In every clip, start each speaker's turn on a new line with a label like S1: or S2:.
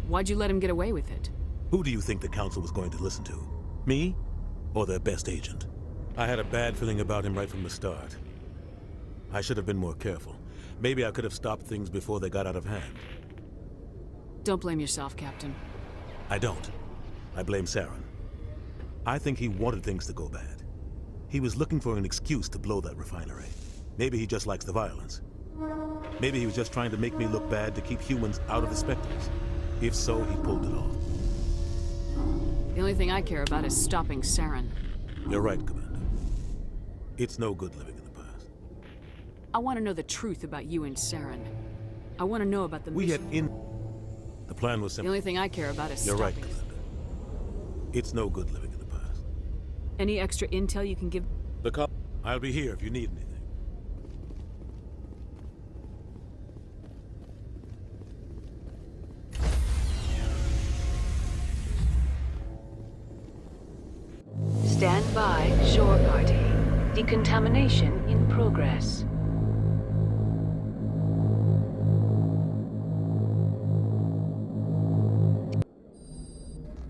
S1: Why'd you let him get away with it?
S2: Who do you think the Council was going to listen to? Me? Or their best agent? I had a bad feeling about him right from the start. I should have been more careful. Maybe I could have stopped things before they got out of hand.
S1: Don't blame yourself, Captain.
S2: I don't. I blame Saren. I think he wanted things to go bad. He was looking for an excuse to blow that refinery. Maybe he just likes the violence. Maybe he was just trying to make me look bad to keep humans out of the specters. If so, he pulled it off.
S1: The only thing I care about is stopping Saren.
S2: You're right, Commander. It's no good living in the past.
S1: I want to know the truth about you and Saren. I want to know about the mission.
S2: The plan was simple.
S1: The only thing I care about is
S2: You're right,
S1: stopping.
S2: Commander. It's no good living in the past.
S1: Any extra intel you can give?
S2: I'll be here if you need anything.
S3: Stand by, shore party. Decontamination in progress.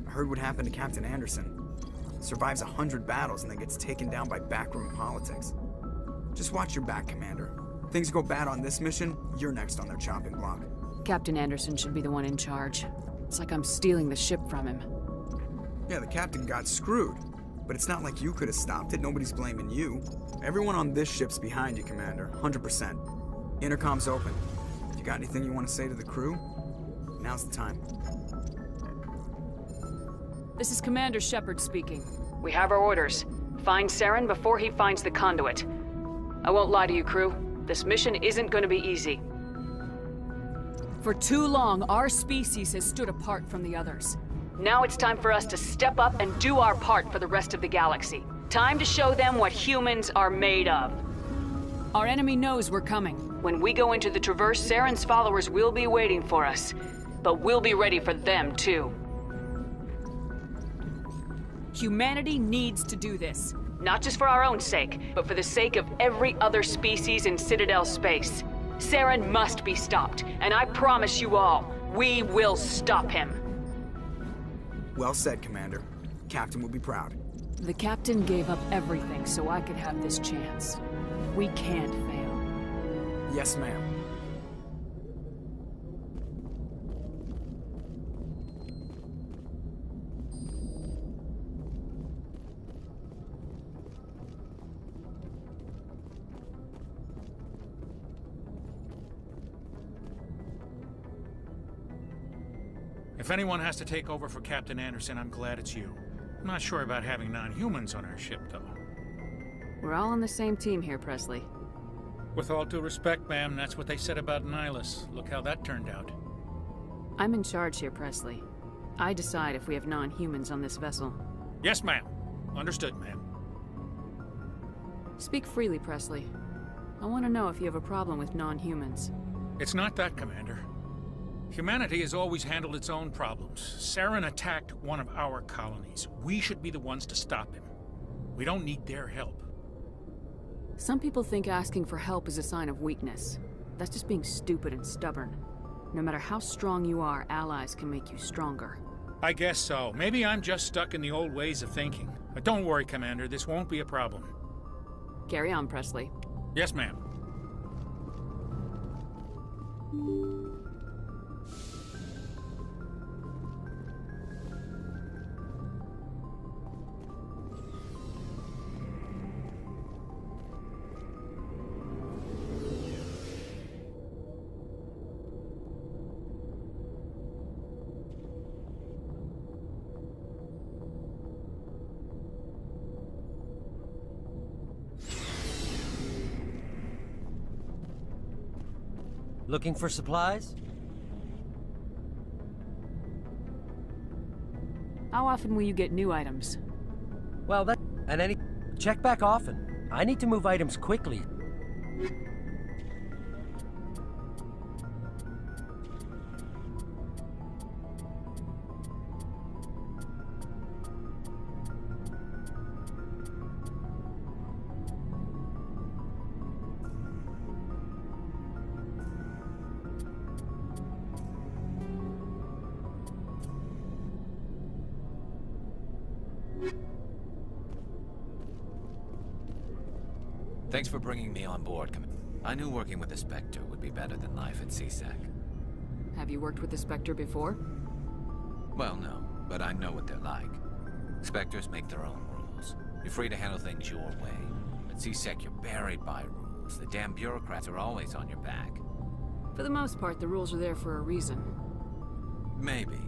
S4: I heard what happened to Captain Anderson. Survives 100 battles and then gets taken down by backroom politics. Just watch your back, Commander. Things go bad on this mission, you're next on their chopping block.
S1: Captain Anderson should be the one in charge. It's like I'm stealing the ship from him.
S4: Yeah, the captain got screwed. But it's not like you could have stopped it. Nobody's blaming you. Everyone on this ship's behind you, Commander. 100%. Intercom's open. If you got anything you want to say to the crew, now's the time.
S1: This is Commander Shepard speaking.
S3: We have our orders. Find Saren before he finds the conduit. I won't lie to you, crew. This mission isn't going to be easy.
S1: For too long, our species has stood apart from the others.
S3: Now it's time for us to step up and do our part for the rest of the galaxy. Time to show them what humans are made of.
S1: Our enemy knows we're coming.
S3: When we go into the Traverse, Saren's followers will be waiting for us. But we'll be ready for them, too.
S1: Humanity needs to do this.
S3: Not just for our own sake, but for the sake of every other species in Citadel space. Saren must be stopped, and I promise you all, we will stop him.
S4: Well said, Commander. Captain will be proud.
S1: The captain gave up everything so I could have this chance. We can't fail.
S4: Yes, ma'am.
S5: If anyone has to take over for Captain Anderson, I'm glad it's you. I'm not sure about having non-humans on our ship, though.
S1: We're all on the same team here, Presley.
S5: With all due respect, ma'am, that's what they said about Nihilus. Look how that turned out.
S1: I'm in charge here, Presley. I decide if we have non-humans on this vessel.
S5: Yes, ma'am. Understood, ma'am.
S1: Speak freely, Presley. I want to know if you have a problem with non-humans.
S5: It's not that, Commander. Humanity has always handled its own problems. Saren attacked one of our colonies. We should be the ones to stop him. We don't need their help.
S1: Some people think asking for help is a sign of weakness. That's just being stupid and stubborn. No matter how strong you are, allies can make you stronger.
S5: I guess so. Maybe I'm just stuck in the old ways of thinking. But don't worry, Commander. This won't be a problem.
S1: Carry on, Presley.
S5: Yes, ma'am.
S6: Looking for supplies?
S1: How often will you get new items?
S6: Well, that... and any... check back often. I need to move items quickly.
S7: Thanks for bringing me on board, Commander. I knew working with the Spectre would be better than life at CSEC.
S1: Have you worked with the Spectre before?
S7: Well, no, but I know what they're like. Spectres make their own rules. You're free to handle things your way. At CSEC, you're buried by rules. The damn bureaucrats are always on your back.
S1: For the most part, the rules are there for a reason.
S7: Maybe.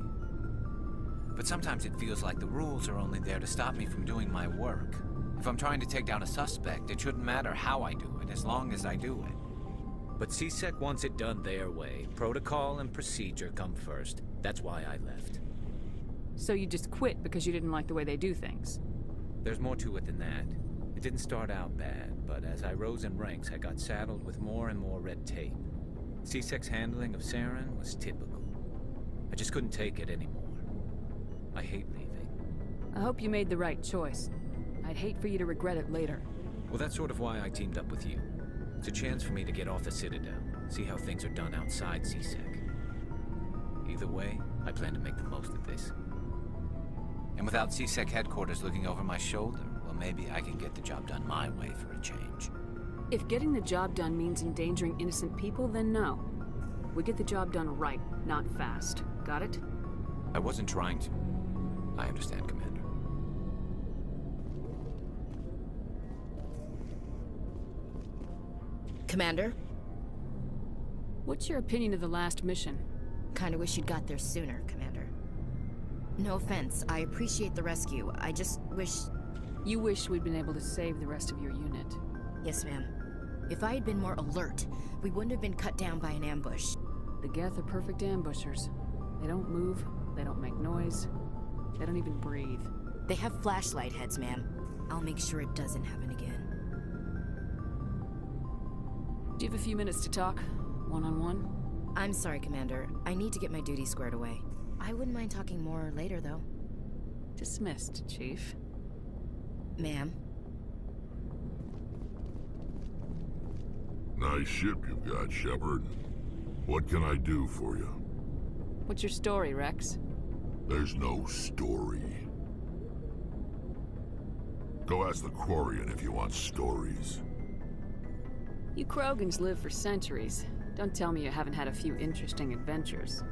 S7: But sometimes it feels like the rules are only there to stop me from doing my work. If I'm trying to take down a suspect, it shouldn't matter how I do it, as long as I do it.
S8: But CSEC wants it done their way. Protocol and procedure come first. That's why I left.
S1: So you just quit because you didn't like the way they do things?
S8: There's more to it than that. It didn't start out bad, but as I rose in ranks, I got saddled with more and more red tape. CSEC's handling of Saren was typical. I just couldn't take it anymore. I hate leaving.
S1: I hope you made the right choice. I'd hate for you to regret it later.
S8: Well, that's sort of why I teamed up with you. It's a chance for me to get off the Citadel, see how things are done outside CSEC. Either way, I plan to make the most of this.
S7: And without CSEC headquarters looking over my shoulder, well, maybe I can get the job done my way for a change.
S1: If getting the job done means endangering innocent people, then no. We get the job done right, not fast. Got it?
S7: I wasn't trying to. I understand, Commander.
S9: Commander?
S1: What's your opinion of the last mission?
S9: Kinda wish you'd got there sooner, Commander. No offense, I appreciate the rescue. I just wish...
S1: You wish we'd been able to save the rest of your unit.
S9: Yes, ma'am. If I had been more alert, we wouldn't have been cut down by an ambush.
S1: The Geth are perfect ambushers. They don't move, they don't make noise, they don't even breathe.
S9: They have flashlight heads, ma'am. I'll make sure it doesn't happen again.
S1: Do you have a few minutes to talk? One-on-one?
S9: I'm sorry, Commander. I need to get my duties squared away. I wouldn't mind talking more later, though.
S1: Dismissed, Chief.
S9: Ma'am?
S10: Nice ship you've got, Shepard. What can I do for you?
S1: What's your story, Rex?
S10: There's no story. Go ask the Quarian if you want stories.
S1: You Krogans live for centuries. Don't tell me you haven't had a few interesting adventures.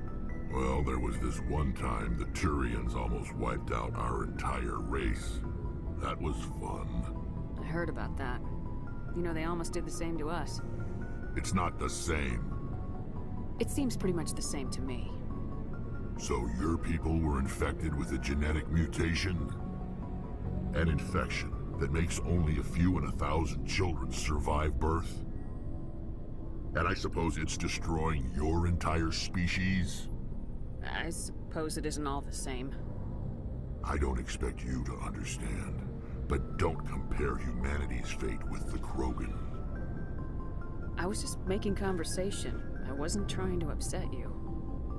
S10: Well, there was this one time the Turians almost wiped out our entire race. That was fun.
S1: I heard about that. You know, they almost did the same to us.
S10: It's not the same.
S1: It seems pretty much the same to me.
S10: So your people were infected with a genetic mutation? An infection that makes only a few in 1,000 children survive birth? And I suppose it's destroying your entire species?
S1: I suppose it isn't all the same.
S10: I don't expect you to understand, but don't compare humanity's fate with the Krogan.
S1: I was just making conversation. I wasn't trying to upset you.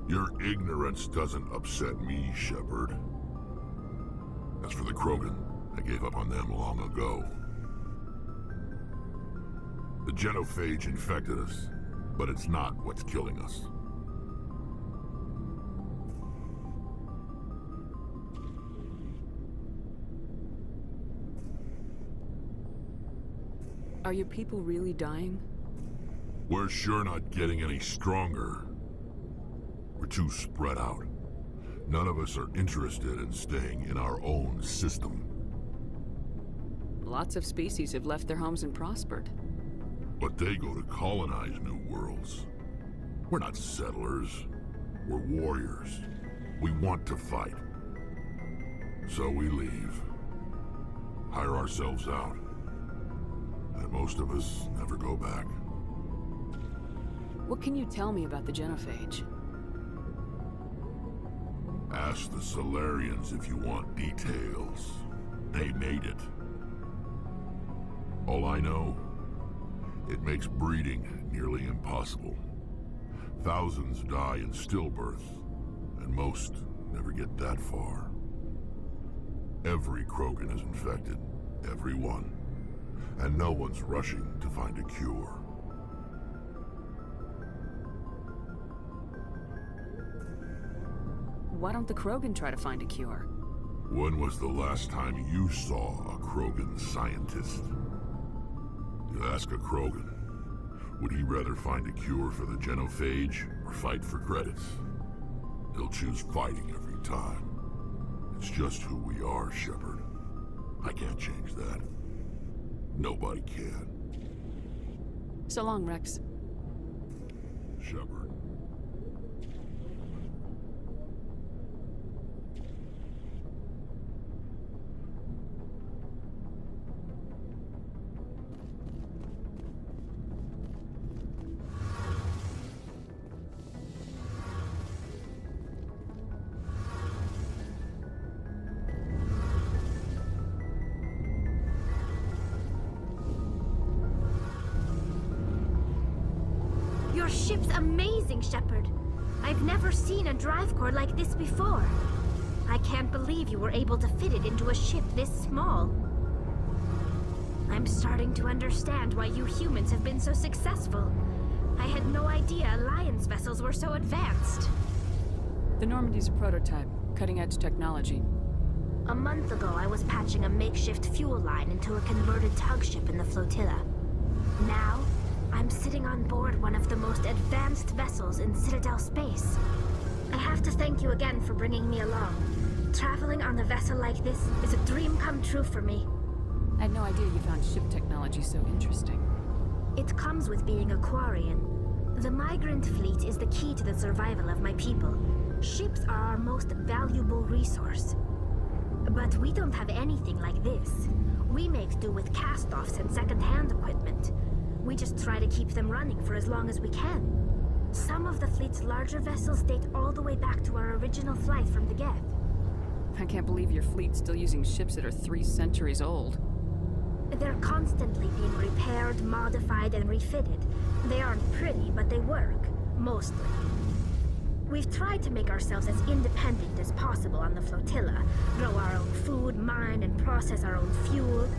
S10: Your ignorance doesn't upset me, Shepard. As for the Krogan, I gave up on them long ago. The genophage infected us, but it's not what's killing us.
S1: Are your people really dying?
S10: We're sure not getting any stronger. We're too spread out. None of us are interested in staying in our own system.
S1: Lots of species have left their homes and prospered.
S10: But they go to colonize new worlds. We're not settlers. We're warriors. We want to fight. So we leave. Hire ourselves out. And most of us never go back.
S1: What can you tell me about the genophage?
S10: Ask the Solarians if you want details. They made it. All I know, it makes breeding nearly impossible. Thousands die in stillbirth, and most never get that far. Every Krogan is infected, every one. And no one's rushing to find a cure.
S1: Why don't the Krogan try to find a cure?
S10: When was the last time you saw a Krogan scientist? Ask a Krogan. Would he rather find a cure for the genophage or fight for credits? He'll choose fighting every time. It's just who we are, Shepard. I can't change that. Nobody can.
S1: So long, Rex.
S10: Shepard.
S11: Your ship's amazing, Shepard. I've never seen a drive core like this before. I can't believe you were able to fit it into a ship this small. I'm starting to understand why you humans have been so successful. I had no idea Alliance vessels were so advanced.
S1: The Normandy's a prototype, cutting-edge technology.
S11: A month ago, I was patching a makeshift fuel line into a converted tug ship in the flotilla. Now, I'm sitting on board one of the most advanced vessels in Citadel space. I have to thank you again for bringing me along. Traveling on a vessel like this is a dream come true for me.
S1: I had no idea you found ship technology so interesting.
S11: It comes with being a Quarian. The migrant fleet is the key to the survival of my people. Ships are our most valuable resource. But we don't have anything like this. We make do with cast-offs and second-hand equipment. We just try to keep them running for as long as we can. Some of the fleet's larger vessels date all the way back to our original flight from the Geth.
S1: I can't believe your fleet's still using ships that are 3 centuries old.
S11: They're constantly being repaired, modified, and refitted. They aren't pretty, but they work. Mostly. We've tried to make ourselves as independent as possible on the flotilla. Grow our own food, mine, and process our own fuel.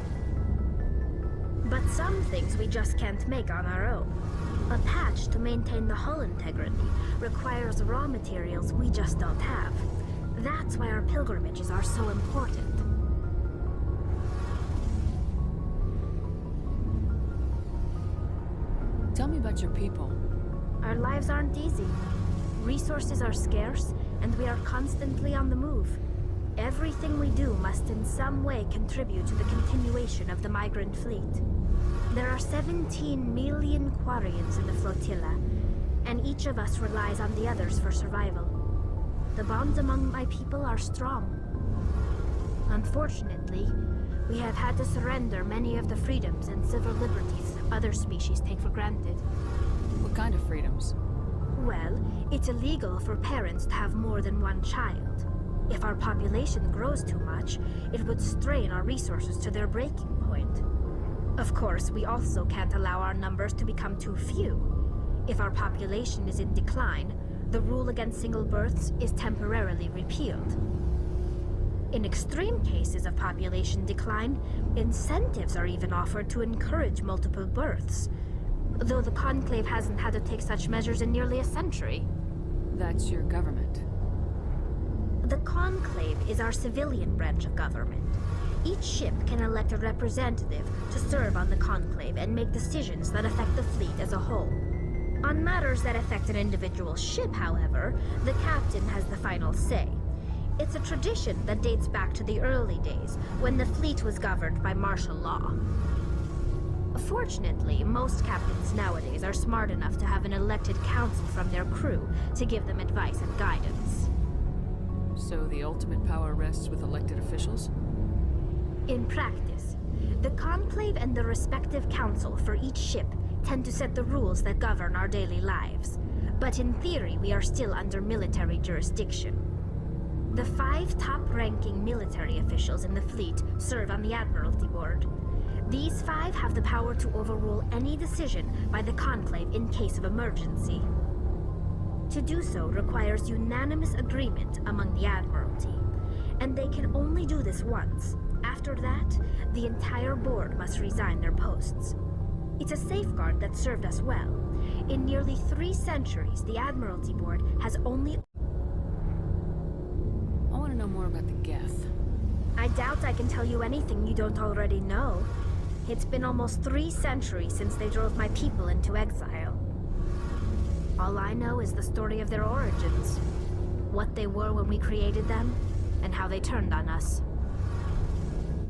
S11: But some things we just can't make on our own. A patch to maintain the hull integrity requires raw materials we just don't have. That's why our pilgrimages are so important.
S1: Tell me about your people.
S11: Our lives aren't easy. Resources are scarce, and we are constantly on the move. Everything we do must in some way contribute to the continuation of the migrant fleet. There are 17 million Quarians in the flotilla, and each of us relies on the others for survival. The bonds among my people are strong. Unfortunately, we have had to surrender many of the freedoms and civil liberties other species take for granted.
S1: What kind of freedoms?
S11: Well, it's illegal for parents to have more than one child. If our population grows too much, it would strain our resources to their breaking point. Of course, we also can't allow our numbers to become too few. If our population is in decline, the rule against single births is temporarily repealed. In extreme cases of population decline, incentives are even offered to encourage multiple births, though the Conclave hasn't had to take such measures in nearly a century.
S1: That's your government.
S11: The Conclave is our civilian branch of government. Each ship can elect a representative to serve on the Conclave and make decisions that affect the fleet as a whole. On matters that affect an individual ship, however, the captain has the final say. It's a tradition that dates back to the early days, when the fleet was governed by martial law. Fortunately, most captains nowadays are smart enough to have an elected council from their crew to give them advice and guidance.
S1: So the ultimate power rests with elected officials?
S11: In practice, the Conclave and the respective council for each ship tend to set the rules that govern our daily lives. But in theory, we are still under military jurisdiction. The 5 top-ranking military officials in the fleet serve on the Admiralty Board. These 5 have the power to overrule any decision by the Conclave in case of emergency. To do so requires unanimous agreement among the Admiralty, and they can only do this once. After that, the entire board must resign their posts. It's a safeguard that served us well. In nearly 3 centuries, the Admiralty Board has only...
S1: I want to know more about the Geth.
S11: I doubt I can tell you anything you don't already know. It's been almost 3 centuries since they drove my people into exile. All I know is the story of their origins. What they were when we created them, and how they turned on us.